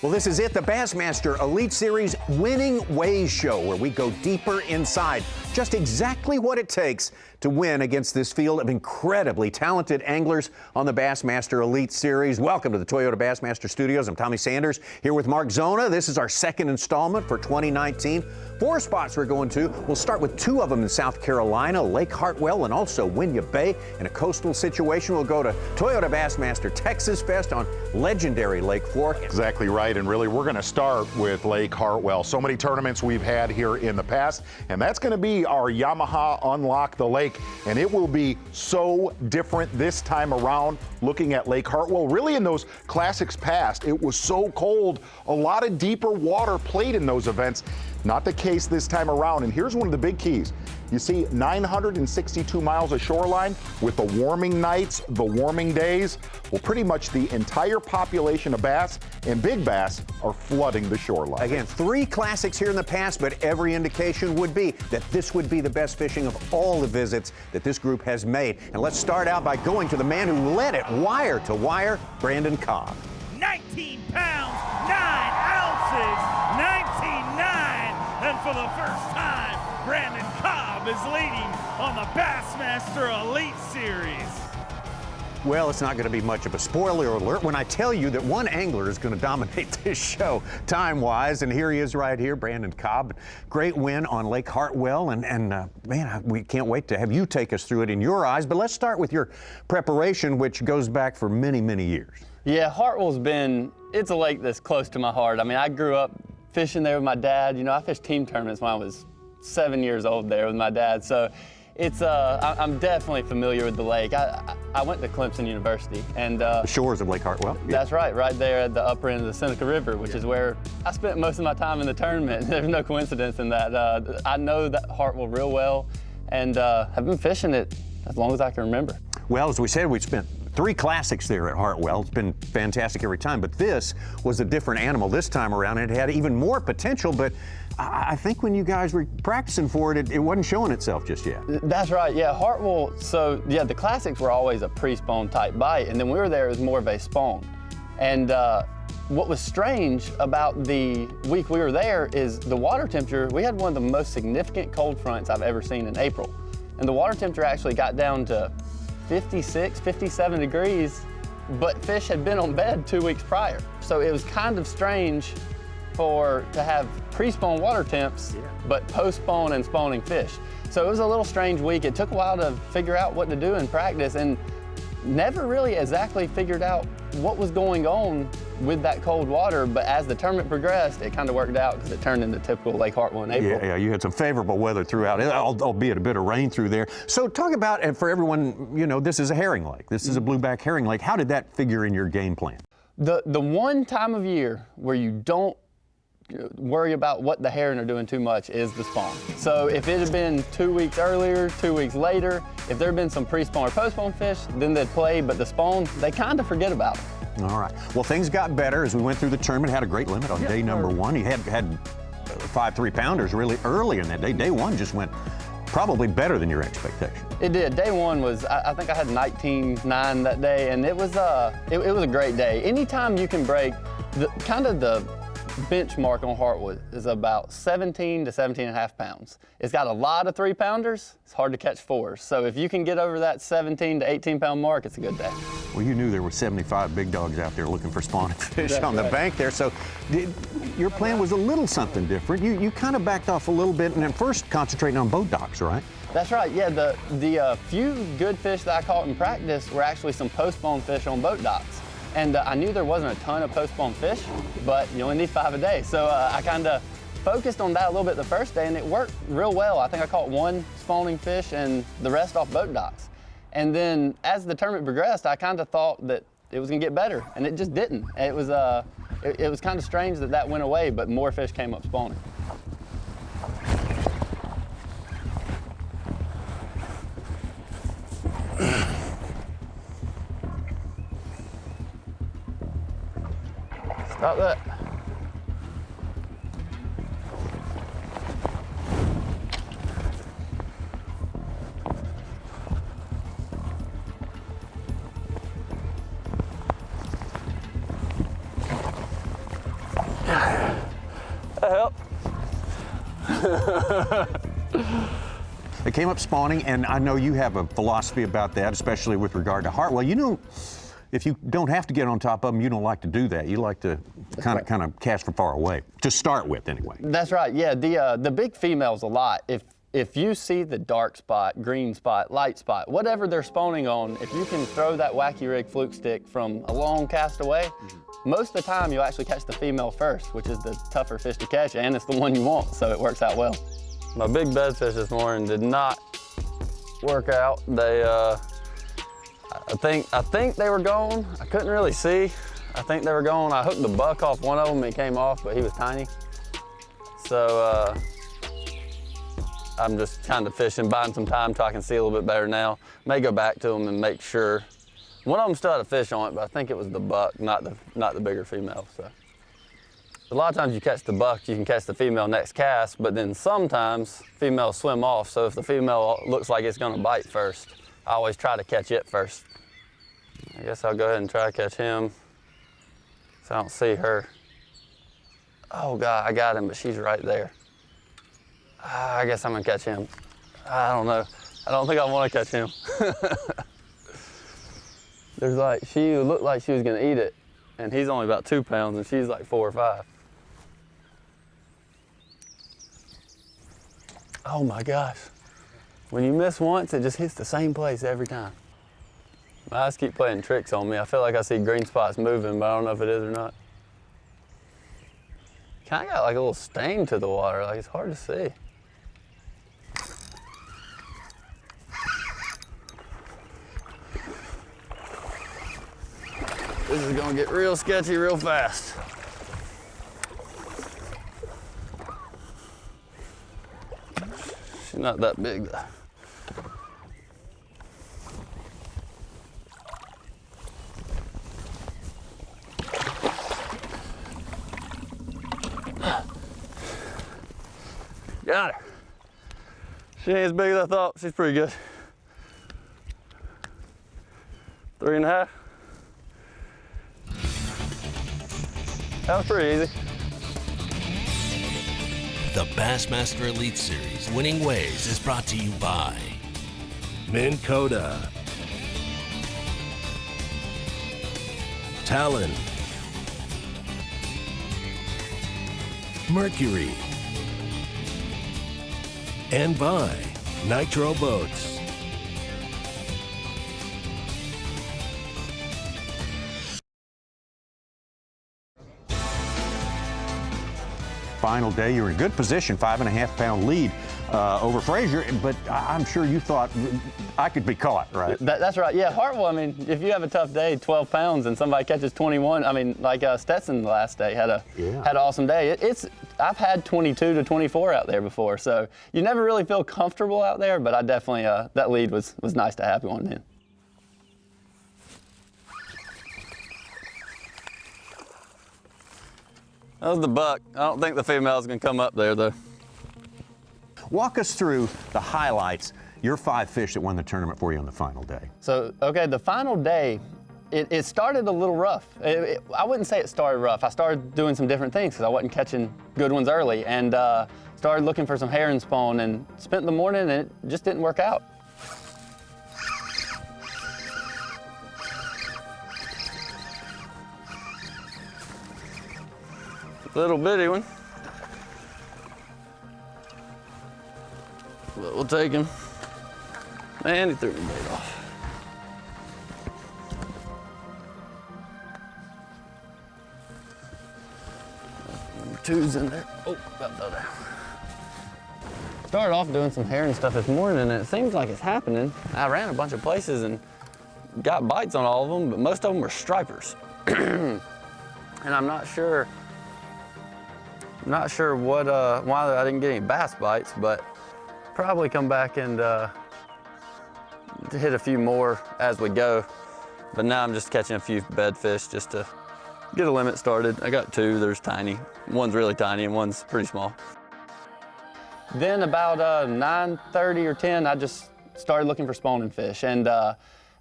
Well, this is it, the Bassmaster Elite Series Winning Ways show, where we go deeper inside just exactly what it takes to win against this field of incredibly talented anglers on the Bassmaster Elite Series. Welcome to the Toyota Bassmaster Studios. I'm Tommy Sanders here with Mark Zona. This is our second installment for 2019. 4 spots we're going to. We'll start with 2 of them in South Carolina, Lake Hartwell and also Winyah Bay. In a coastal situation, we'll go to Toyota Bassmaster Texas Fest on legendary Lake Fork. Exactly right, and really we're going to start with Lake Hartwell. So many tournaments we've had here in the past, and that's going to be our Yamaha Unlock the Lake, and it will be so different this time around looking at Lake Hartwell. Really in those classics past, it was so cold, a lot of deeper water played in those events. Not the case this time around, and here's one of the big keys. You see 962 miles of shoreline with the warming nights, the warming days. Well, pretty much the entire population of bass and big bass are flooding the shoreline. Again, 3 classics here in the past, but every indication would be that this would be the best fishing of all the visits that this group has made. And let's start out by going to the man who led it wire to wire, Brandon Cobb. 19 pounds, 9 ounces, 19.9. And for the first time, Brandon Cobb is leading on the Bassmaster Elite Series. Well, it's not going to be much of a spoiler alert when I tell you that one angler is going to dominate this show time-wise, and here he is right here, Brandon Cobb. Great win on Lake Hartwell, and man, we can't wait to have you take us through it in your eyes. But let's start with your preparation, which goes back for many, many years. Yeah, Hartwell's it's a lake that's close to my heart. I mean, I grew up fishing there with my dad. You know, I fished team tournaments when I was 7 years old there with my dad. So I'm definitely familiar with the lake. I went to Clemson University, and the shores of Lake Hartwell. That's right there at the upper end of the Seneca River, which is where I spent most of my time in the tournament. There's no coincidence in that. I know that Hartwell real well, and have been fishing it as long as I can remember. Well, as we said, we spent 3 classics there at Hartwell. It's been fantastic every time, but this was a different animal this time around. It had even more potential, but I think when you guys were practicing for it, it wasn't showing itself just yet. That's right, yeah. Hartwell, so yeah, the classics were always a pre-spawn type bite, and then we were there, it was more of a spawn. And what was strange about the week we were there is the water temperature. We had one of the most significant cold fronts I've ever seen in April. And the water temperature actually got down to 56, 57 degrees, but fish had been on bed 2 weeks prior. So it was kind of strange to have pre-spawn water temps, but post-spawn and spawning fish. So it was a little strange week. It took a while to figure out what to do in practice, and never really exactly figured out what was going on with that cold water, but as the tournament progressed, it kind of worked out because it turned into typical Lake Hartwell in April. Yeah, you had some favorable weather throughout, albeit a bit of rain through there. So talk about, and for everyone, you know, this is a herring lake. This is a blueback herring lake. How did that figure in your game plan? The one time of year where you don't worry about what the herring are doing too much is the spawn. So if it had been 2 weeks earlier, 2 weeks later, if there had been some pre-spawn or post-spawn fish, then they'd play, but the spawn, they kind of forget about it. All right. Well, things got better as we went through the tournament. Had a great limit on day number 1. You had 5 3-pounders really early in that day. Day 1 just went probably better than your expectation. It did. Day 1 was, I think I had 19.9 that day, and it was a great day. Anytime you can break, the benchmark on Hartwell is about 17 to 17.5 pounds. It's got a lot of 3-pounders. It's hard to catch 4s. So if you can get over that 17 to 18-pound mark, it's a good day. Well, you knew there were 75 big dogs out there looking for spawning fish on the bank there. So your plan was a little something different. You kind of backed off a little bit and then first concentrating on boat docks, right? That's right. Yeah, the few good fish that I caught in practice were actually some post-spawn fish on boat docks. And I knew there wasn't a ton of post-spawn fish, but you only need 5 a day. So I kind of focused on that a little bit the first day, and it worked real well. I think I caught 1 spawning fish and the rest off boat docks. And then as the tournament progressed, I kind of thought that it was gonna get better, and it just didn't. It was kind of strange that went away, but more fish came up spawning. Stop that. Help. They came up spawning, and I know you have a philosophy about that, especially with regard to Hartwell. You know, if you don't have to get on top of them, you don't like to do that. You like to kind of cast from far away, to start with anyway. That's right, yeah. The big females a lot. If you see the dark spot, green spot, light spot, whatever they're spawning on, if you can throw that wacky rig fluke stick from a long cast away, most of the time you'll actually catch the female first, which is the tougher fish to catch, and it's the one you want, so it works out well. My big bed fish this morning did not work out. They, I think they were gone. I couldn't really see. I think they were gone. I hooked the buck off one of them and he came off, but he was tiny. So I'm just kind of fishing, buying some time so I can see a little bit better now. May go back to them and make sure. One of them still had a fish on it, but I think it was the buck, not the bigger female. So a lot of times you catch the buck, you can catch the female next cast, but then sometimes females swim off. So if the female looks like it's gonna bite first, I always try to catch it first. I guess I'll go ahead and try to catch him, so I don't see her. Oh God, I got him, but she's right there. I guess I'm gonna catch him. I don't know. I don't think I wanna catch him. She looked like she was gonna eat it, and he's only about 2 pounds, and she's like 4 or 5. Oh my gosh. When you miss once, it just hits the same place every time. My eyes keep playing tricks on me. I feel like I see green spots moving, but I don't know if it is or not. Kind of got like a little stain to the water, like it's hard to see. This is gonna get real sketchy real fast. She's not that big though. Got her. She ain't as big as I thought. She's pretty good. 3.5. That was pretty easy. The Bassmaster Elite Series Winning Ways is brought to you by Minn Kota, Talon, Mercury, and by Nitro Boats. Final day, you're in good position, 5.5-pound lead over Frazier, but I'm sure you thought I could be caught, right? That's right, yeah, Hartwell, I mean, if you have a tough day, 12 pounds, and somebody catches 21, I mean, like Stetson the last day had an awesome day. I've had 22 to 24 out there before, so you never really feel comfortable out there, but I definitely, that lead was nice to have going in. That was the buck. I don't think the female's gonna come up there though. Walk us through the highlights, your 5 fish that won the tournament for you on the final day. So, okay, the final day, it started a little rough. I wouldn't say it started rough. I started doing some different things because I wasn't catching good ones early, and started looking for some herring spawn and spent the morning and it just didn't work out. Little bitty one. But we'll take him. And he threw the bait off. Number 2's in there. Oh, got that down. Started off doing some herring stuff this morning and it seems like it's happening. I ran a bunch of places and got bites on all of them, but most of them were stripers. And I'm not sure what why I didn't get any bass bites, but probably come back and hit a few more as we go. But now I'm just catching a few bedfish just to get a limit started. I got 2, there's tiny. One's really tiny and one's pretty small. Then about 9:30 or 10, I just started looking for spawning fish. And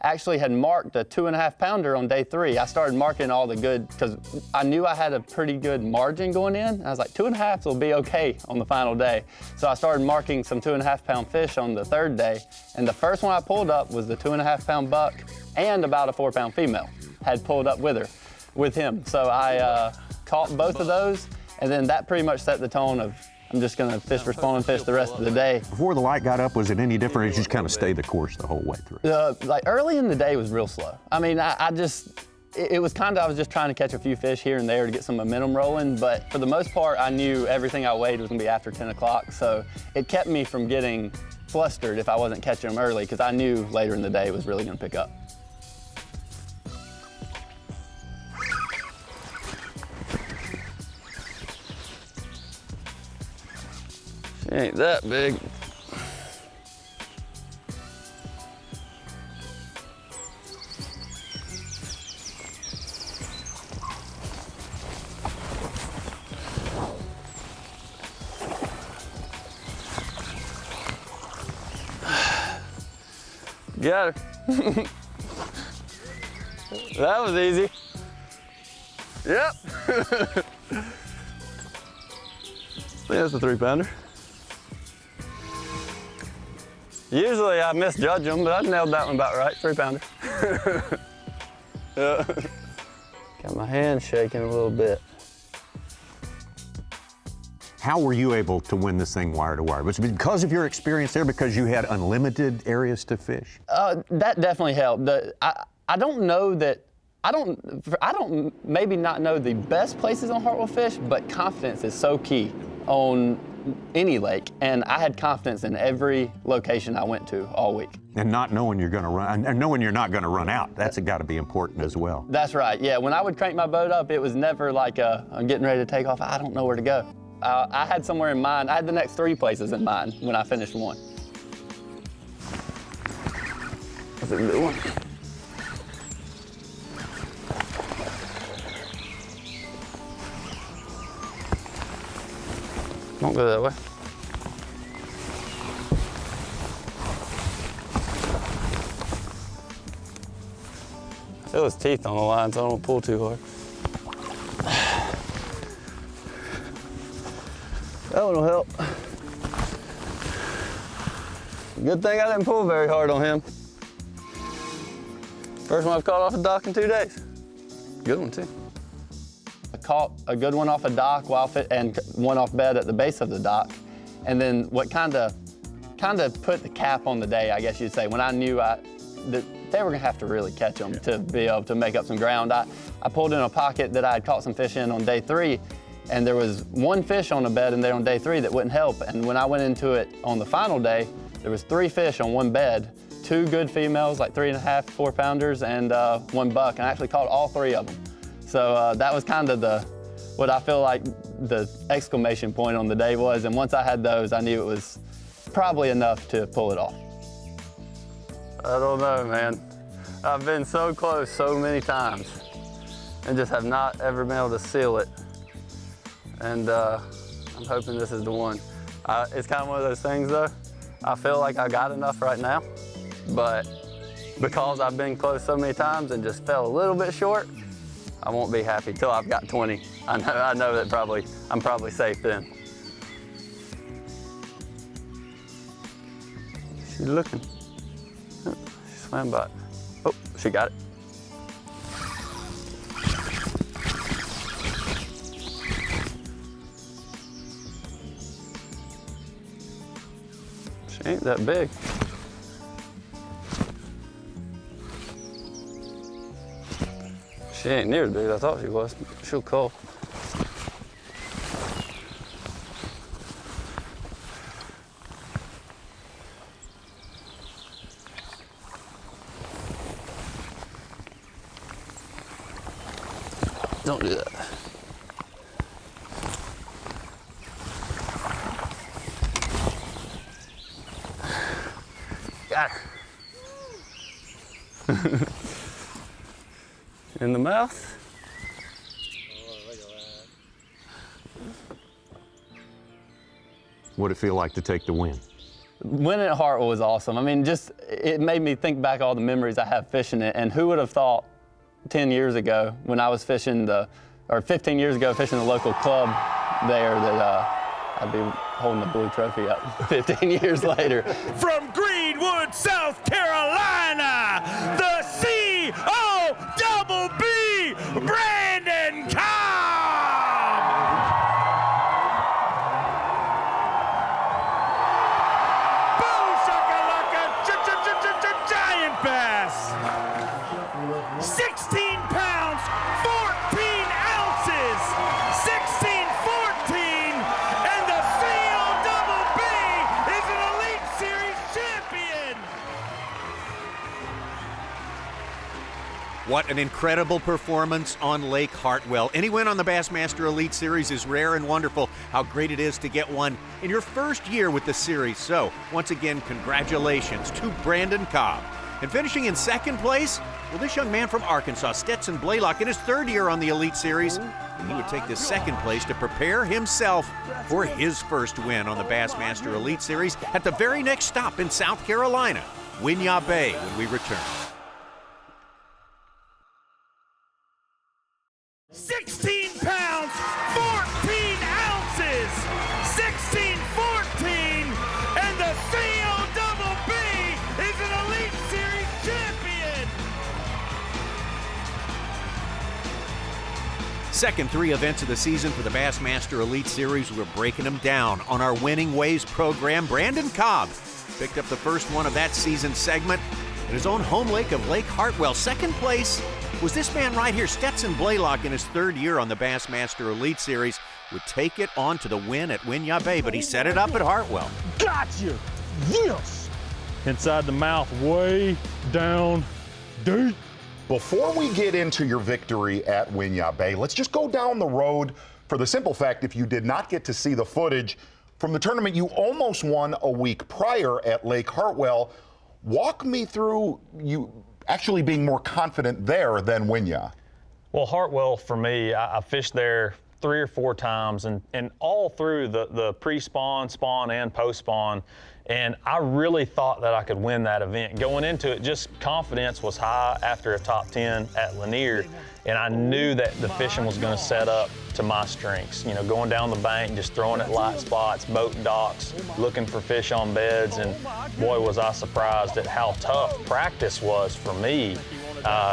actually had marked a 2.5 pounder on day 3. I started marking all the good, because I knew I had a pretty good margin going in. I was like, 2.5 will be okay on the final day. So I started marking some 2.5 pound fish on the 3rd day. And the first one I pulled up was the 2.5 pound buck and about a 4 pound female had pulled up with him. So I caught both of those, and then that pretty much set the tone of, I'm just gonna fish for spawning fish the rest of the day. Before the light got up, was it any different? Or you just kind of stayed the course the whole way through? Like early in the day was real slow. I mean, I was kind of, I was just trying to catch a few fish here and there to get some momentum rolling, but for the most part, I knew everything I weighed was gonna be after 10 o'clock, so it kept me from getting flustered if I wasn't catching them early, because I knew later in the day it was really gonna pick up. She ain't that big. Got her. That was easy. Yep. I think that's a 3 pounder. Usually I misjudge them, but I nailed that one about right, 3 pounder. Yeah. Got my hand shaking a little bit. How were you able to win this thing wire to wire? Was it because of your experience there, because you had unlimited areas to fish? That definitely helped. I don't know that, I don't maybe not know the best places on Hartwell fish, but confidence is so key on any lake, and I had confidence in every location I went to all week. And not knowing you're going to run, and knowing you're not going to run out, that's got to be important as well. That's right, yeah. When I would crank my boat up, it was never like I'm getting ready to take off, I don't know where to go. I had somewhere in mind. I had the next 3 places in mind when I finished one. That's a good one. Don't go that way. I feel his teeth on the line, so I don't pull too hard. That one will help. Good thing I didn't pull very hard on him. First one I've caught off a dock in 2 days. Good one too. I caught a good one off a dock and one off bed at the base of the dock. And then what kind of put the cap on the day, I guess you'd say, when I knew that they were gonna have to really catch them to be able to make up some ground. I pulled in a pocket that I had caught some fish in on day 3, and there was 1 fish on the bed in there on day 3 that wouldn't help. And when I went into it on the final day, there was 3 fish on 1 bed, 2 good females, like 3.5, 4 pounders, and 1 buck. And I actually caught all 3 of them. So that was kind of what I feel like the exclamation point on the day was. And once I had those, I knew it was probably enough to pull it off. I don't know, man. I've been so close so many times and just have not ever been able to seal it. And I'm hoping this is the one. It's kind of one of those things though. I feel like I got enough right now, but because I've been close so many times and just fell a little bit short, I won't be happy till I've got 20. I know that I'm probably safe then. She's looking. Oh, she swam by it. Oh, she got it. She ain't that big. She ain't near as big as I thought she was. She'll call. Don't do that. Got her. In the mouth. What'd it feel like to take the win? Winning at Hartwell was awesome. I mean, just it made me think back all the memories I have fishing it. And who would have thought 10 years ago when I was fishing or 15 years ago fishing the local club there that I'd be holding the blue trophy up 15 years later. From Greenwood, South Carolina, the C-O-double-B, Brandon Cobb! Boom, shakalaka, giant bass! 16 pounds, 14 ounces, 16-14, and the C-O-double-B is an Elite Series champion! What an incredible performance on Lake Hartwell. Any win on the Bassmaster Elite Series is rare and wonderful. How great it is to get one in your first year with the series. So, once again, congratulations to Brandon Cobb. And finishing in second place, well, this young man from Arkansas, Stetson Blaylock, in his third year on the Elite Series. And he would take this second place to prepare himself for his first win on the Bassmaster Elite Series at the very next stop in South Carolina, Winyah Bay, when we return. 16 pounds, 14 ounces, 16-14, and the C-O-double-B is an Elite Series champion! Second 3 events of the season for the Bassmaster Elite Series. We're breaking them down on our Winning Ways program. Brandon Cobb picked up the first one of that season segment at his own home lake of Lake Hartwell. Second place was this man right here, Stetson Blaylock, in his third year on the Bassmaster Elite Series, would take it on to the win at Winyah Bay, but he set it up at Hartwell. Gotcha! Yes! Inside the mouth, way down deep. Before we get into your victory at Winyah Bay, let's just go down the road for the simple fact, if you did not get to see the footage from the tournament you almost won a week prior at Lake Hartwell, walk me through you actually being more confident there than Winyah. Well, Hartwell, for me, I fished there 3 or 4 times, and all through the pre-spawn, spawn, and post-spawn, and I really thought that I could win that event. Going into it, just confidence was high after a top 10 at Lanier, and I knew that the fishing was going to set up to my strengths. You know, going down the bank, just throwing at light spots, boat docks, looking for fish on beds, and boy, was I surprised at how tough practice was for me.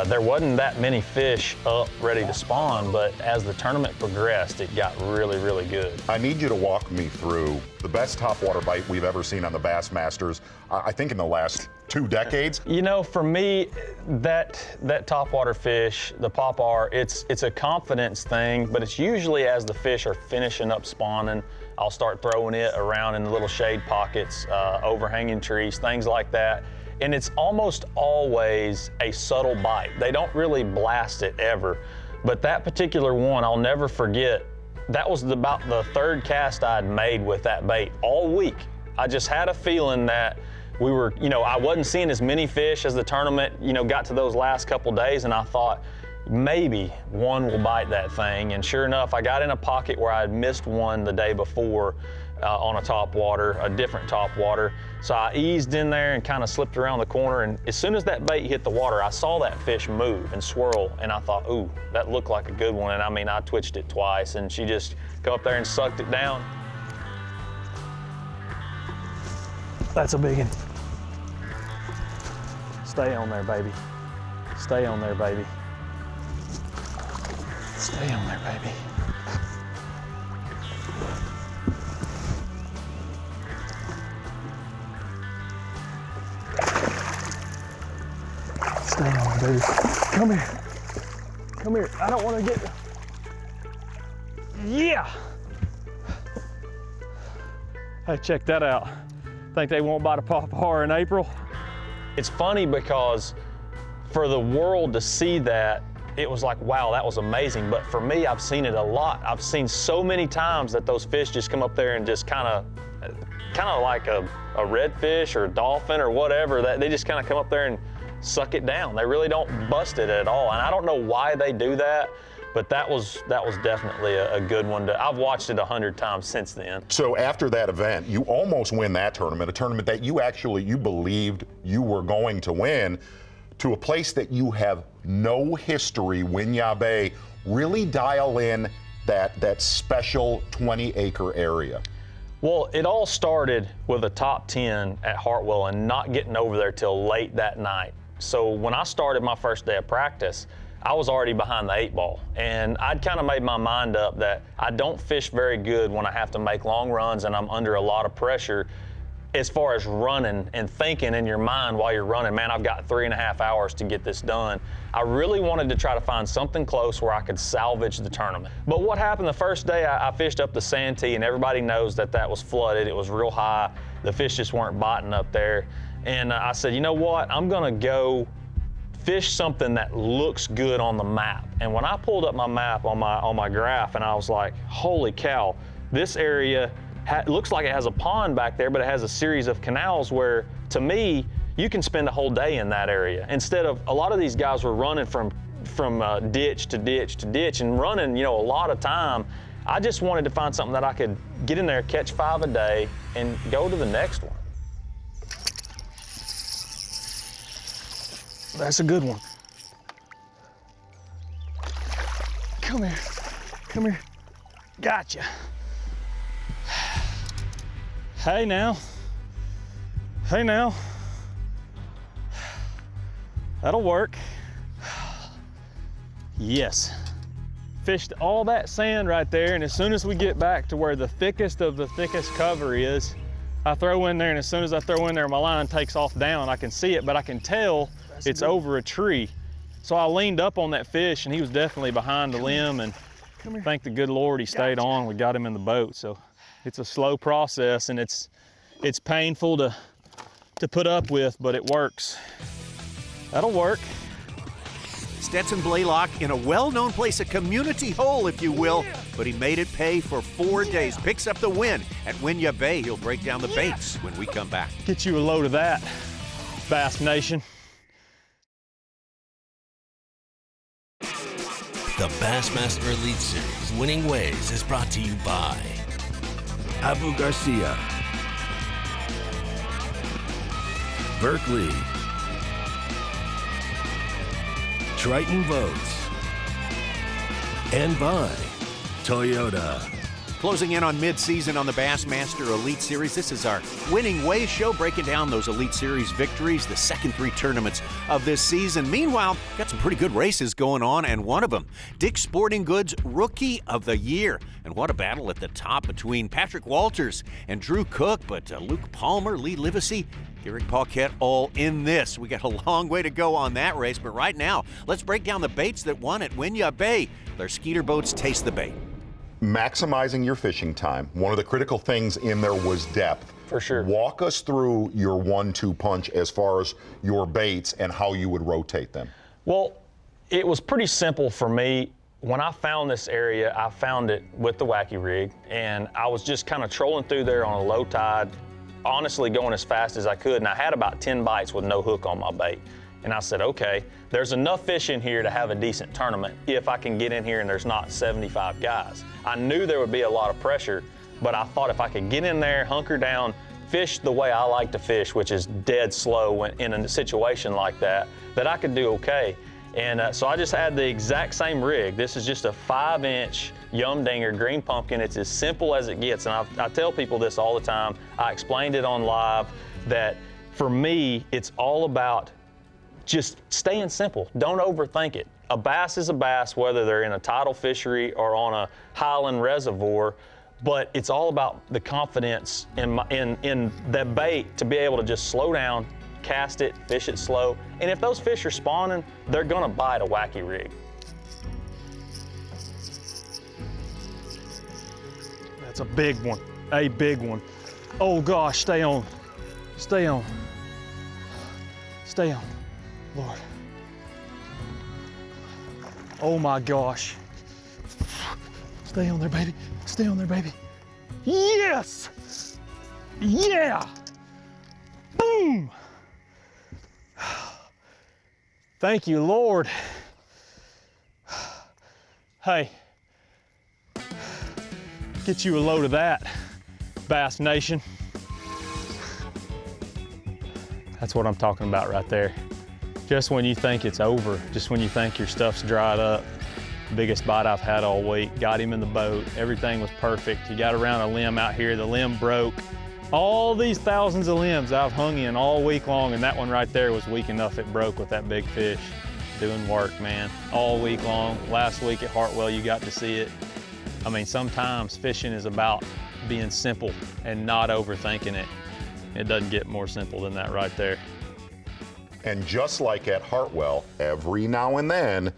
There wasn't that many fish up ready to spawn, but as the tournament progressed, it got really, really good. I need you to walk me through the best topwater bite we've ever seen on the Bassmasters, I think in the last 2 decades. You know, for me, that topwater fish, the popar, it's a confidence thing, but it's usually as the fish are finishing up spawning, I'll start throwing it around in the little shade pockets, overhanging trees, things like that. And it's almost always a subtle bite. They don't really blast it ever. But that particular one, I'll never forget, that was about the 3rd cast I'd made with that bait all week. I just had a feeling that we were, you know, I wasn't seeing as many fish as the tournament, you know, got to those last couple days, and I thought, maybe one will bite that thing. And sure enough, I got in a pocket where I had missed one the day before on a topwater, a different topwater. So I eased in there and kind of slipped around the corner, and as soon as that bait hit the water, I saw that fish move and swirl, and I thought, ooh, that looked like a good one. And I mean, I twitched it twice, and she just come up there and sucked it down. That's a big one. Stay on there, baby. Stay on there, baby. Stay on there, baby. Stay on there, baby. Come here. Come here. I don't want to get... Yeah! Hey, check that out. Think they won't bite a popar in April? It's funny because for the world to see that, it was like, wow, that was amazing. But for me, I've seen it a lot. I've seen so many times that those fish just come up there and just kind of like a redfish or a dolphin or whatever, that they just kind of come up there and suck it down. They really don't bust it at all. And I don't know why they do that, But that was definitely a good one. I've watched it 100 times since then. So after that event, you almost win that tournament, a tournament that you believed you were going to win, to a place that you have no history, Winyah Bay. Really dial in that special 20-acre area. Well, it all started with a top 10 at Hartwell and not getting over there till late that night. So when I started my first day of practice, I was already behind the 8-ball. And I'd kind of made my mind up that I don't fish very good when I have to make long runs and I'm under a lot of pressure as far as running and thinking in your mind while you're running, man, I've got 3.5 hours to get this done. I really wanted to try to find something close where I could salvage the tournament. But what happened the first day, I fished up the Santee, and everybody knows that was flooded. It was real high. The fish just weren't biting up there. And I said, you know what? I'm gonna go fish something that looks good on the map. And when I pulled up my map on my graph, and I was like, holy cow, this area looks like it has a pond back there, but it has a series of canals where, to me, you can spend a whole day in that area. Instead of, a lot of these guys were running from ditch to ditch to ditch and running, a lot of time. I just wanted to find something that I could get in there, catch 5 a day, and go to the next one. That's a good one. Come here. Come here. Gotcha. Hey now. Hey now. That'll work. Yes. Fished all that sand right there, and as soon as we get back to where the thickest of the thickest cover is, I throw in there, and as soon as I throw in there, my line takes off down. I can see it, but I can tell it's over a tree. So I leaned up on that fish, and he was definitely behind the limb, and thank the good Lord he stayed on. We got him in the boat. So it's a slow process, and it's painful to put up with, but it works. That'll work. Stetson Blaylock in a well-known place, a community hole, if you will, but he made it pay for 4 days. Picks up the win at Winyah Bay. He'll break down the baits when we come back. Get you a load of that, Bass Nation. The Bassmaster Elite Series Winning Ways is brought to you by Abu Garcia, Berkeley, Triton Boats, and by Toyota. Closing in on mid-season on the Bassmaster Elite Series. This is our Winning Ways show, breaking down those Elite Series victories, the second 3 tournaments of this season. Meanwhile, got some pretty good races going on, and one of them, Dick's Sporting Goods Rookie of the Year. And what a battle at the top between Patrick Walters and Drew Cook, but Luke Palmer, Lee Livesey, Garrick Paquette all in this. We got a long way to go on that race, but right now, let's break down the baits that won at Winyah Bay. Their skeeter boats taste the bait. Maximizing your fishing time. One of the critical things in there was depth. For sure. Walk us through your 1-2 punch as far as your baits and how you would rotate them. Well, it was pretty simple for me. When I found this area, I found it with the wacky rig, and I was just kind of trolling through there on a low tide, honestly going as fast as I could, and I had about 10 bites with no hook on my bait. And I said, okay, there's enough fish in here to have a decent tournament if I can get in here and there's not 75 guys. I knew there would be a lot of pressure, but I thought if I could get in there, hunker down, fish the way I like to fish, which is dead slow in a situation like that, that I could do okay. And so I just had the exact same rig. This is just a 5-inch Yumdinger green pumpkin. It's as simple as it gets. And I tell people this all the time. I explained it on live that for me, it's all about just staying simple. Don't overthink it. A bass is a bass, whether they're in a tidal fishery or on a highland reservoir, but it's all about the confidence in that bait to be able to just slow down, cast it, fish it slow. And if those fish are spawning, they're gonna bite a wacky rig. That's a big one, a big one. Oh gosh, stay on, stay on, stay on. Lord. Oh my gosh. Stay on there, baby. Stay on there, baby. Yes! Yeah! Boom! Thank you, Lord. Hey, get you a load of that, Bass Nation. That's what I'm talking about right there. Just when you think it's over, just when you think your stuff's dried up, biggest bite I've had all week. Got him in the boat, everything was perfect. He got around a limb out here, the limb broke. All these thousands of limbs I've hung in all week long, and that one right there was weak enough it broke with that big fish. Doing work, man, all week long. Last week at Hartwell, you got to see it. I mean, sometimes fishing is about being simple and not overthinking it. It doesn't get more simple than that right there. And just like at Hartwell, every now and then,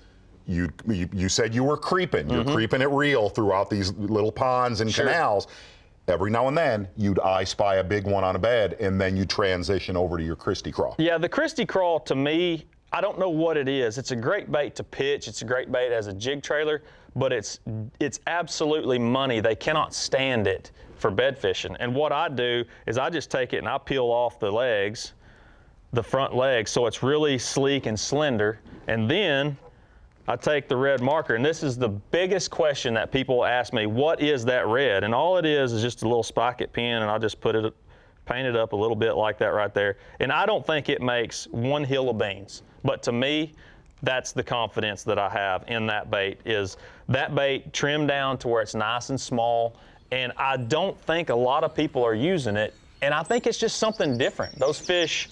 you said you were creeping. You're creeping it real throughout these little ponds and canals. Every now and then, you'd eye spy a big one on a bed, and then you transition over to your Christy Crawl. Yeah, the Christy Crawl, to me, I don't know what it is. It's a great bait to pitch. It's a great bait as a jig trailer, but it's absolutely money. They cannot stand it for bed fishing. And what I do is I just take it and I peel off the legs, the front legs, so it's really sleek and slender. And then I take the red marker, and this is the biggest question that people ask me, what is that red? And all it is just a little spiket pen, and I'll just paint it up a little bit like that right there. And I don't think it makes one hill of beans. But to me, that's the confidence that I have in that bait, is that bait trimmed down to where it's nice and small. And I don't think a lot of people are using it. And I think it's just something different. Those fish,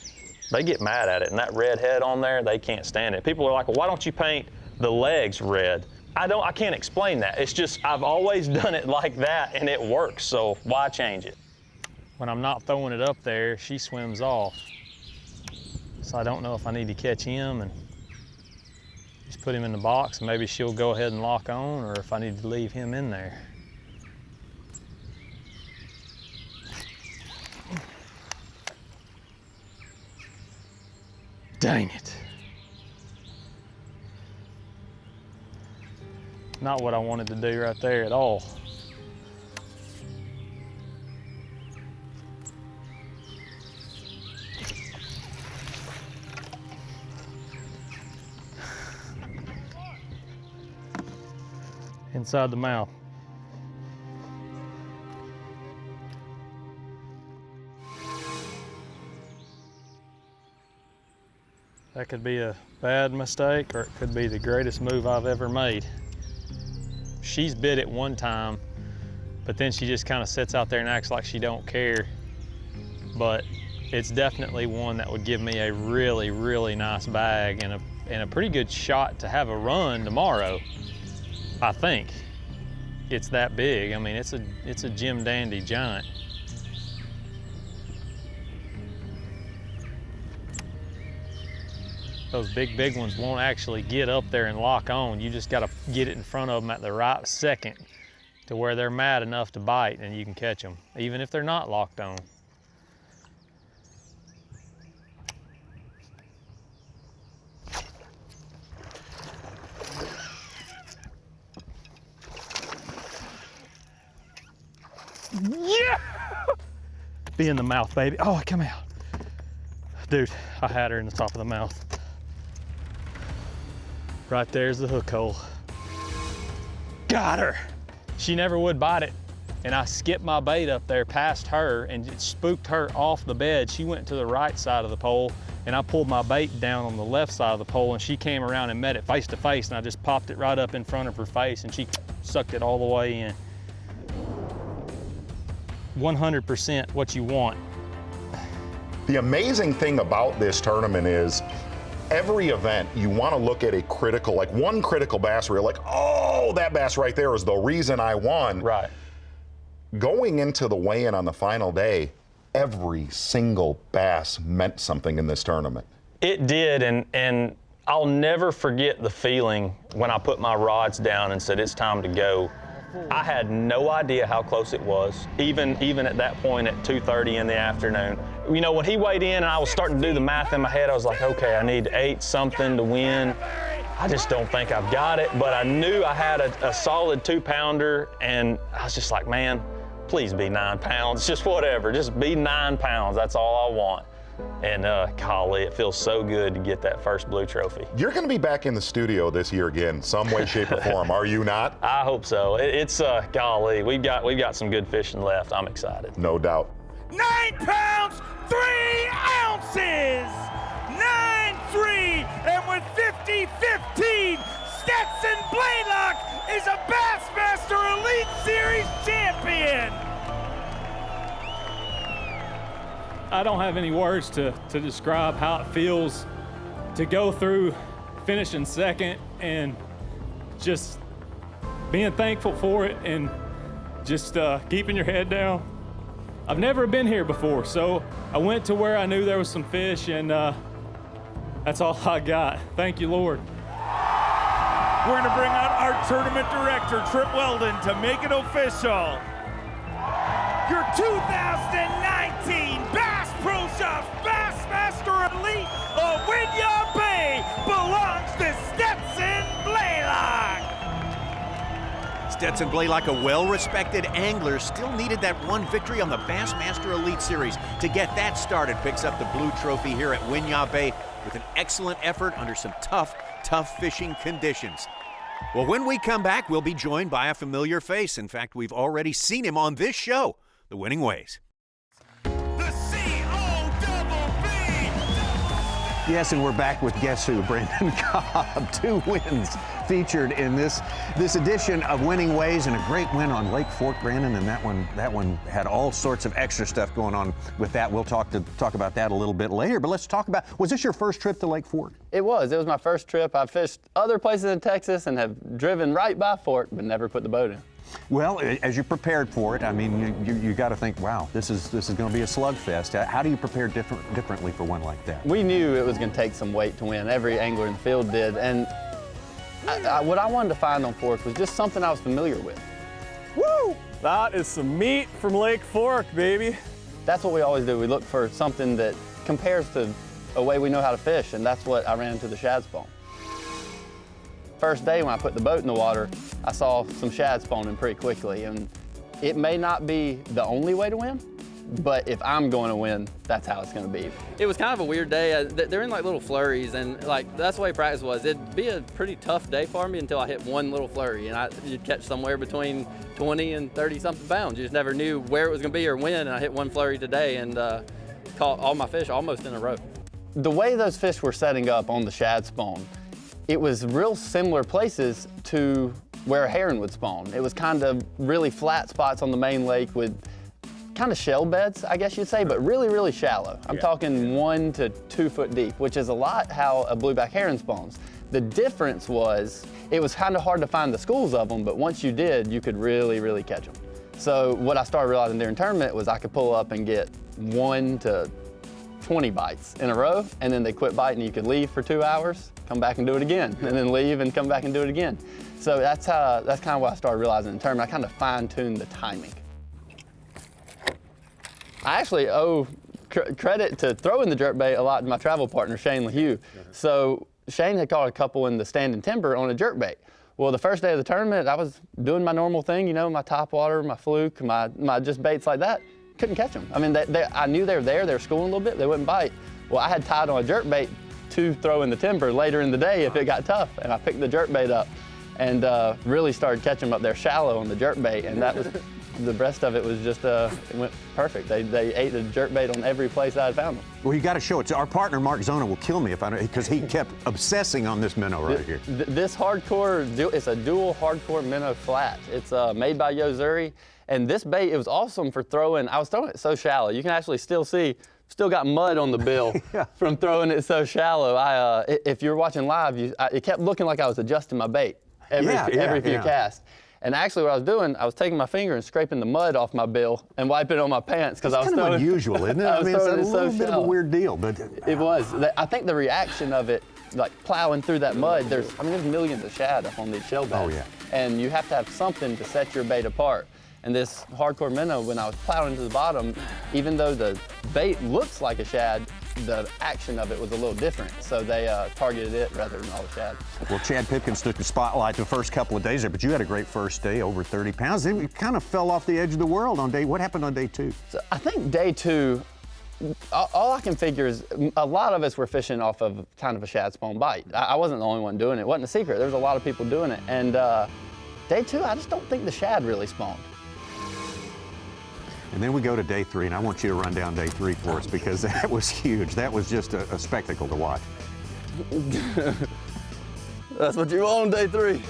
they get mad at it. And that red head on there, they can't stand it. People are like, well, why don't you paint the legs red? I can't explain that. It's just, I've always done it like that and it works. So why change it? When I'm not throwing it up there, she swims off. So I don't know if I need to catch him and just put him in the box, and maybe she'll go ahead and lock on, or if I need to leave him in there. Dang it. Not what I wanted to do right there at all. Inside the mouth. That could be a bad mistake, or it could be the greatest move I've ever made. She's bit it one time, but then she just kind of sits out there and acts like she don't care. But it's definitely one that would give me a really, really nice bag and a pretty good shot to have a run tomorrow. I think. It's that big. I mean, it's a Jim Dandy giant. Those big ones won't actually get up there and lock on. You just got to get it in front of them at the right second to where they're mad enough to bite, and you can catch them, even if they're not locked on. Yeah! Be in the mouth, baby. Oh, come out. Dude, I had her in the top of the mouth. Right there's the hook hole. Got her. She never would bite it. And I skipped my bait up there past her and it spooked her off the bed. She went to the right side of the pole and I pulled my bait down on the left side of the pole, and she came around and met it face to face, and I just popped it right up in front of her face and she sucked it all the way in. 100% what you want. The amazing thing about this tournament is every event you want to look at a critical, like one critical bass where you're like, oh, that bass right there is the reason I won. Right. Going into the weigh-in on the final day, every single bass meant something in this tournament. It did, and I'll never forget the feeling when I put my rods down and said it's time to go. I had no idea how close it was, even at that point at 2:30 in the afternoon. You know, when he weighed in and I was starting to do the math in my head, I was like, okay, I need 8 something to win. I just don't think I've got it, but I knew I had a solid 2-pounder, and I was just like, man, please be 9 pounds, just whatever, just be 9 pounds, that's all I want. And golly, it feels so good to get that first blue trophy. You're going to be back in the studio this year again, some way, shape, or form. Are you not? I hope so. It's golly, we've got some good fishing left. I'm excited. No doubt. 9 pounds, 3 ounces! 9-3, and with 50-15, Stetson Blaylock is a Bassmaster Elite Series champion! I don't have any words to describe how it feels to go through finishing second and just being thankful for it and just keeping your head down. I've never been here before, so I went to where I knew there was some fish, and that's all I got. Thank you, Lord. We're gonna bring out our tournament director, Trip Weldon, to make it official. Your 2019 Bass Pro Shops Bassmaster Elite of Winyah Bay belongs to Stetson Blaylock. Stetson Blaylock, a well-respected angler, still needed that one victory on the Bassmaster Elite Series to get that started. Picks up the blue trophy here at Winyah Bay with an excellent effort under some tough fishing conditions. Well, when we come back, we'll be joined by a familiar face. In fact, we've already seen him on this show, The Winning Ways. The C-O-double-B. Yes, and we're back with guess who? Brandon Cobb. 2 wins featured in this edition of Winning Ways, and a great win on Lake Fork, Brandon. And that one had all sorts of extra stuff going on with that. We'll talk about that a little bit later. But let's talk about, was this your first trip to Lake Fork? It was my first trip. I've fished other places in Texas and have driven right by Fork, but never put the boat in. Well, as you prepared for it, I mean, you got to think, wow, this is going to be a slugfest. How do you prepare differently for one like that? We knew it was going to take some weight to win. Every angler in the field did, and what I wanted to find on Fork was just something I was familiar with. Woo! That is some meat from Lake Fork, baby. That's what we always do. We look for something that compares to a way we know how to fish, and that's what I ran into the shad spawn. First day when I put the boat in the water, I saw some shad spawning pretty quickly, and it may not be the only way to win, but if I'm going to win, that's how it's going to be. It was kind of a weird day. They're in like little flurries, and like that's the way practice was. It'd be a pretty tough day for me until I hit one little flurry, and you'd catch somewhere between 20 and 30 something pounds. You just never knew where it was going to be or when, and I hit one flurry today and caught all my fish almost in a row. The way those fish were setting up on the shad spawn, it was real similar places to where a heron would spawn. It was kind of really flat spots on the main lake with kind of shell beds, I guess you'd say, but really, really shallow. I'm talking 1 to 2 foot deep, which is a lot how a blueback heron spawns. The difference was, it was kind of hard to find the schools of them, but once you did, you could really, really catch them. So what I started realizing during tournament was I could pull up and get 1 to 20 bites in a row, and then they quit biting. You could leave for 2 hours, come back and do it again, and then leave and come back and do it again. So that's kind of what I started realizing in the tournament. I kind of fine-tuned the timing. I actually owe credit to throwing the jerkbait a lot to my travel partner, Shane LaHue. So Shane had caught a couple in the standing timber on a jerkbait. Well, the first day of the tournament, I was doing my normal thing, you know, my top water, my fluke, my just baits like that. Couldn't catch them. I mean, I knew they were there, they were schooling a little bit, they wouldn't bite. Well, I had tied on a jerkbait to throw in the timber later in the day if it got tough, and I picked the jerkbait up and really started catching them up there shallow on the jerkbait, and that was, the rest of it was just, it went perfect. They ate the jerkbait on every place I had found them. Well, you got to show it. Our partner, Mark Zona, will kill me if I don't, because he kept obsessing on this minnow right here. This hardcore, it's a dual hardcore minnow flat. It's made by Yozuri. And this bait, it was awesome for throwing. I was throwing it so shallow. You can actually still see, still got mud on the bill from throwing it so shallow. If you're watching live, it kept looking like I was adjusting my bait every few casts. And actually what I was doing, I was taking my finger and scraping the mud off my bill and wiping it on my pants because I was kind of unusual, isn't it? I mean, it's a little bit of a weird deal, but it was. I think the reaction of it, like plowing through that mud, there's millions of shad up on these shell beds. Oh yeah. And you have to have something to set your bait apart. And this hardcore minnow, when I was plowing to the bottom, even though the bait looks like a shad, the action of it was a little different. So they targeted it rather than all the shad. Well, Chad Pipkins took the spotlight the first couple of days there, but you had a great first day, over 30 pounds. Then you kind of fell off the edge of the world on day. What happened on day 2? So I think day 2, all I can figure is a lot of us were fishing off of kind of a shad spawn bite. I wasn't the only one doing it. It wasn't a secret. There was a lot of people doing it. And day 2, I just don't think the shad really spawned. And then we go to day 3, and I want you to run down day 3 for us because that was huge. That was just a spectacle to watch. That's what you want on day 3.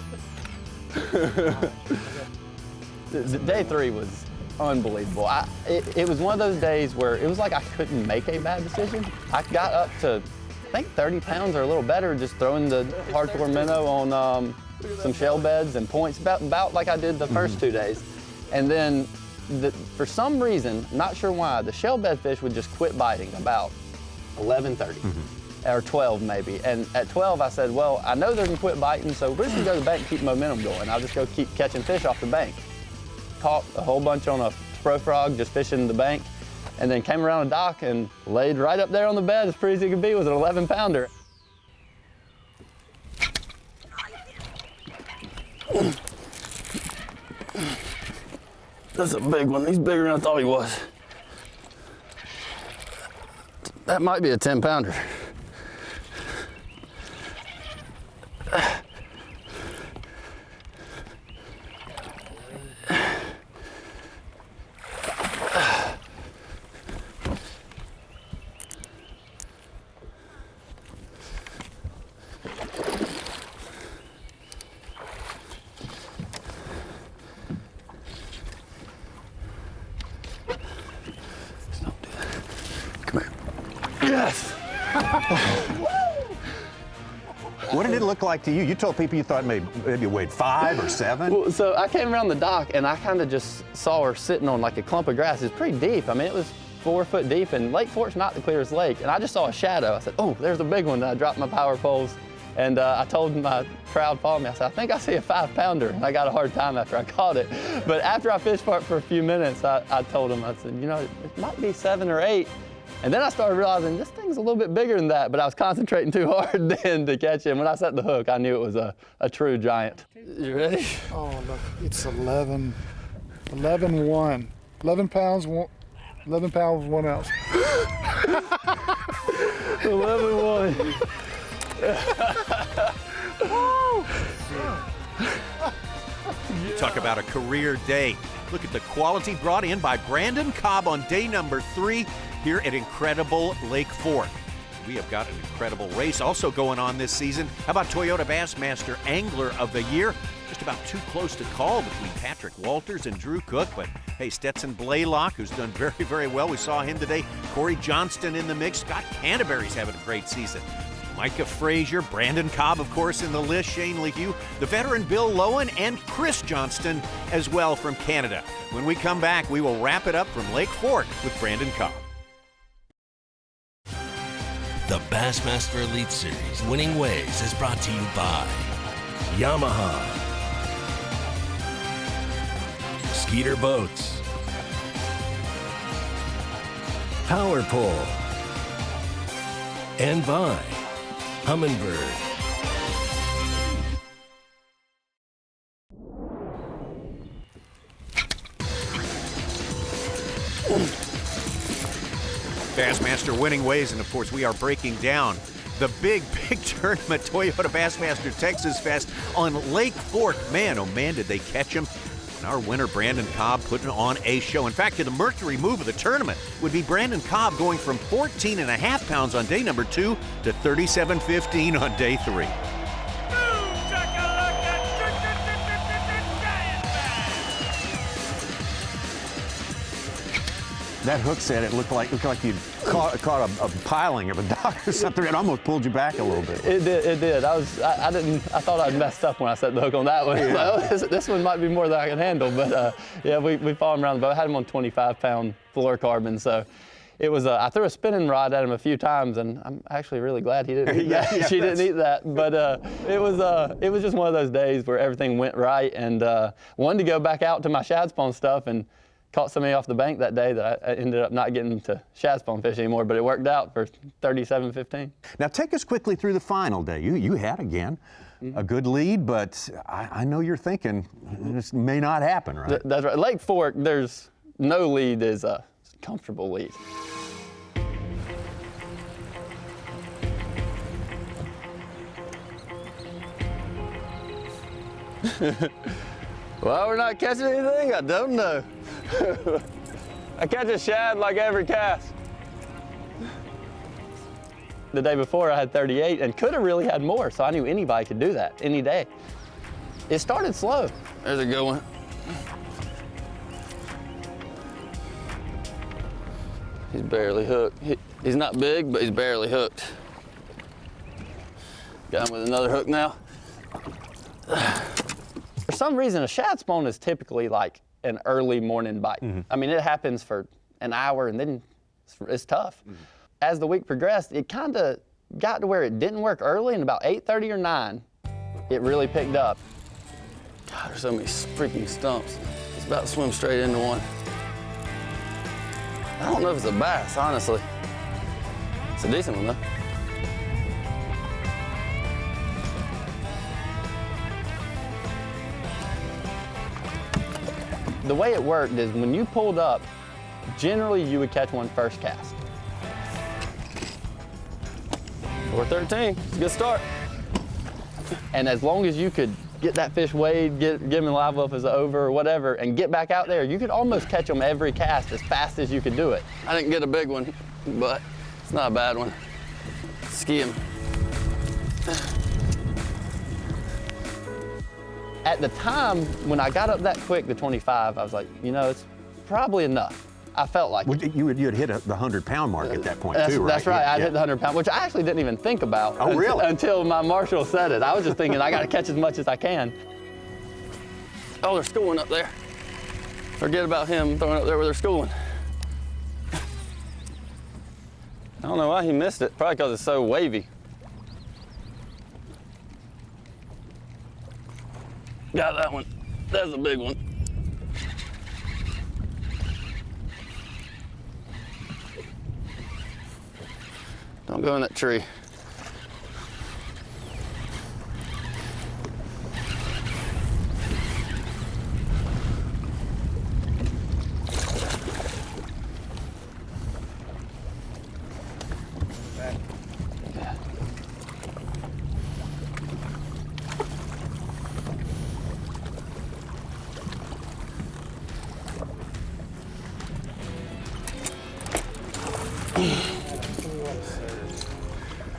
Day 3 was unbelievable. It was one of those days where it was like I couldn't make a bad decision. I got up to, I think 30 pounds or a little better, just throwing the hardcore minnow on some shell beds and points, about like I did the first 2 days. And then for some reason, not sure why, the shell bed fish would just quit biting about 11:30. Or 12 maybe. And at 12 I said, well, I know they're gonna quit biting, so we're just gonna go to the bank and keep momentum going. I'll just go keep catching fish off the bank. Caught a whole bunch on a spro frog, just fishing the bank, and then came around the dock and laid right up there on the bed as pretty as it could be with an 11-pounder. That's a big one. He's bigger than I thought he was. That might be a 10-pounder. Come here. Yes! What did it look like to you? You told people you thought maybe it weighed 5 or 7. Well, so I came around the dock and I kind of just saw her sitting on like a clump of grass. It's pretty deep. I mean, it was 4 foot deep, and Lake Fork's not the clearest lake. And I just saw a shadow. I said, oh, there's a big one. And I dropped my power poles, and I told my crowd following me, I said, I think I see a 5-pounder. And I got a hard time after I caught it. But after I fished for it for a few minutes, I told him, I said, you know, it might be 7 or 8. And then I started realizing this thing's a little bit bigger than that, but I was concentrating too hard then to catch him. When I set the hook, I knew it was a true giant. You ready? Oh, look, it's 11, 11-1. 11 pounds, 11 pounds, 1 ounce. 11-1. You talk about a career day. Look at the quality brought in by Brandon Cobb on day number 3 here at incredible Lake Fork. We have got an incredible race also going on this season. How about Toyota Bassmaster Angler of the Year? Just about too close to call between Patrick Walters and Drew Cook, but hey, Stetson Blaylock, who's done very, very well. We saw him today. Corey Johnston in the mix. Scott Canterbury's having a great season. Micah Frazier, Brandon Cobb, of course, in the list, Shane LeHue, the veteran Bill Lowen, and Chris Johnston as well from Canada. When we come back, we will wrap it up from Lake Fork with Brandon Cobb. The Bassmaster Elite Series Winning Ways is brought to you by Yamaha, Skeeter Boats, Power Pole, and by Humminbird. Bassmaster Winning Ways, and of course we are breaking down the big tournament, Toyota Bassmaster Texas Fest on Lake Fork. Man, oh man, did they catch him. And our winner, Brandon Cobb, putting on a show. In fact, the Mercury move of the tournament would be Brandon Cobb going from 14.5 pounds on day number 2 to 37.15 on day 3. That hook set, it looked like you'd caught a piling of a dock or something. It almost pulled you back a little bit. It did. I thought I'd messed up when I set the hook on that one. Yeah. Like, oh, this one might be more than I can handle. But yeah, we followed him around the boat. I had him on 25-pound fluorocarbon, so it was. I threw a spinning rod at him a few times, and I'm actually really glad he didn't eat that. She didn't eat that. But it was just one of those days where everything went right, and wanted to go back out to my shad spawn stuff and caught somebody off the bank that day that I ended up not getting to shad spawn fish anymore, but it worked out for 37.15. Now take us quickly through the final day. You had, again, a good lead, but I know you're thinking this may not happen, right? That's right. Lake Fork, there's no lead is a comfortable lead. Well, we're not catching anything? I don't know. I catch a shad like every cast. The day before I had 38 and could have really had more, so I knew anybody could do that any day. It started slow. There's a good one. He's barely hooked. He's not big, but he's barely hooked. Got him with another hook now. For some reason, a shad spawn is typically like an early morning bite. I mean, it happens for an hour and then it's tough. As the week progressed, it kind of got to where it didn't work early, and about 8:30 or 9, it really picked up. God, there's so many freaking stumps. It's about to swim straight into one. I don't know if it's a bass, honestly. It's a decent one, though. The way it worked is when you pulled up, generally you would catch one first cast. 413, it's a good start. And as long as you could get that fish weighed, get him in live up as an over or whatever, and get back out there, you could almost catch them every cast as fast as you could do it. I didn't get a big one, but it's not a bad one. Ski him. At the time, when I got up that quick to 25, I was like, you know, it's probably enough. I felt like it. You had hit the 100-pound mark at that point, too, right? That's right. I hit the 100-pound, which I actually didn't even think about until my marshal said it. I was just thinking, I got to catch as much as I can. Oh, they're schooling up there. Forget about him throwing up there where they're schooling. I don't know why he missed it. Probably because it's so wavy. Got that one. That's a big one. Don't go in that tree.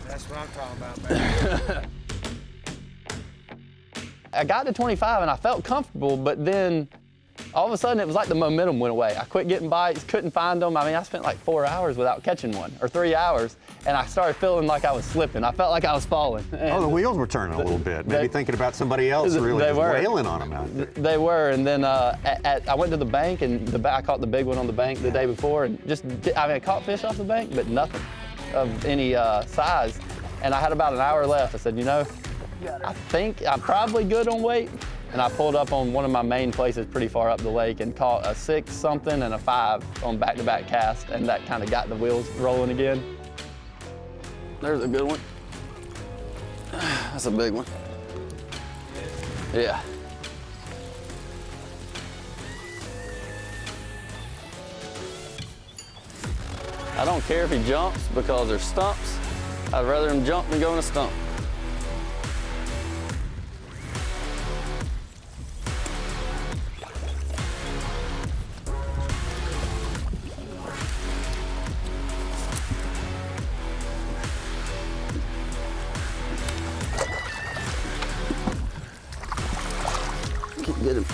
That's what I'm talking about, man. I got to 25 and I felt comfortable, but then all of a sudden it was like the momentum went away. I quit getting bites, couldn't find them. I mean, I spent like 4 hours without catching one, or 3 hours, and I started feeling like I was slipping. I felt like I was falling. Oh, the wheels were turning a little bit. Maybe thinking about somebody else really just wailing on them out there. They were, and then I went to the bank, and I caught the big one on the bank the day before, and I caught fish off the bank, but nothing of any size. And I had about an hour left. I said, you know, I think I'm probably good on weight. And I pulled up on one of my main places pretty far up the lake and caught a 6 something and a 5 on back-to-back cast, and that kind of got the wheels rolling again. There's a good one. That's a big one. Yeah. I don't care if he jumps because there's stumps. I'd rather him jump than go in a stump. Get him.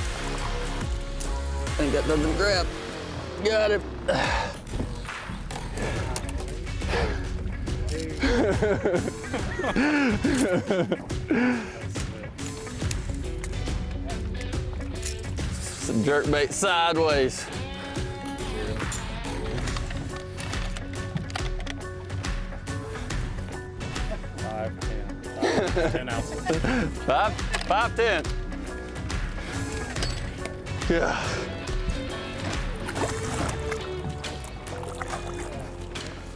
Ain't got nothing to grab. Got him. Some jerkbait sideways. $10 ounces. 5'10". Yeah.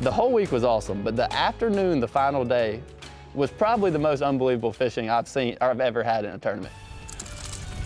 The whole week was awesome, but the afternoon, the final day, was probably the most unbelievable fishing I've seen or I've ever had in a tournament.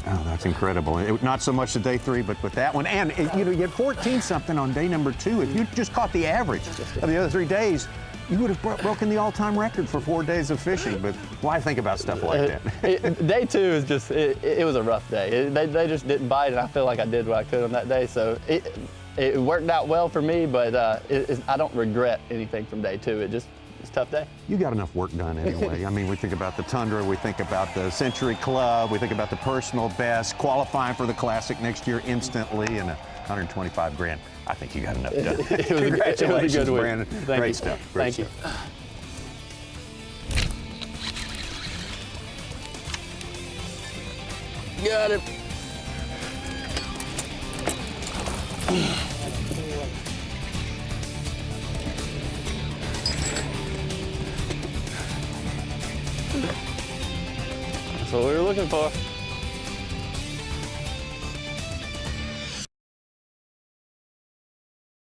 Oh, that's incredible. Not so much the day 3, but with that one. And you know, you had 14 something on day number 2. If you just caught the average of the other 3 days, You would have broken the all-time record for 4 days of fishing, but why think about stuff like that? Day 2 is just, it was a rough day. They just didn't bite, and I feel like I did what I could on that day, so it worked out well for me, but I don't regret anything from day 2. It's a tough day. You got enough work done anyway. I mean, we think about the Tundra, we think about the Century Club, we think about the personal best, qualifying for the Classic next year instantly, and $125,000. I think you got enough done. Congratulations, it was a good week. Brandon. Thank Great you. stuff. Great Thank stuff. you. Got it. That's what we were looking for.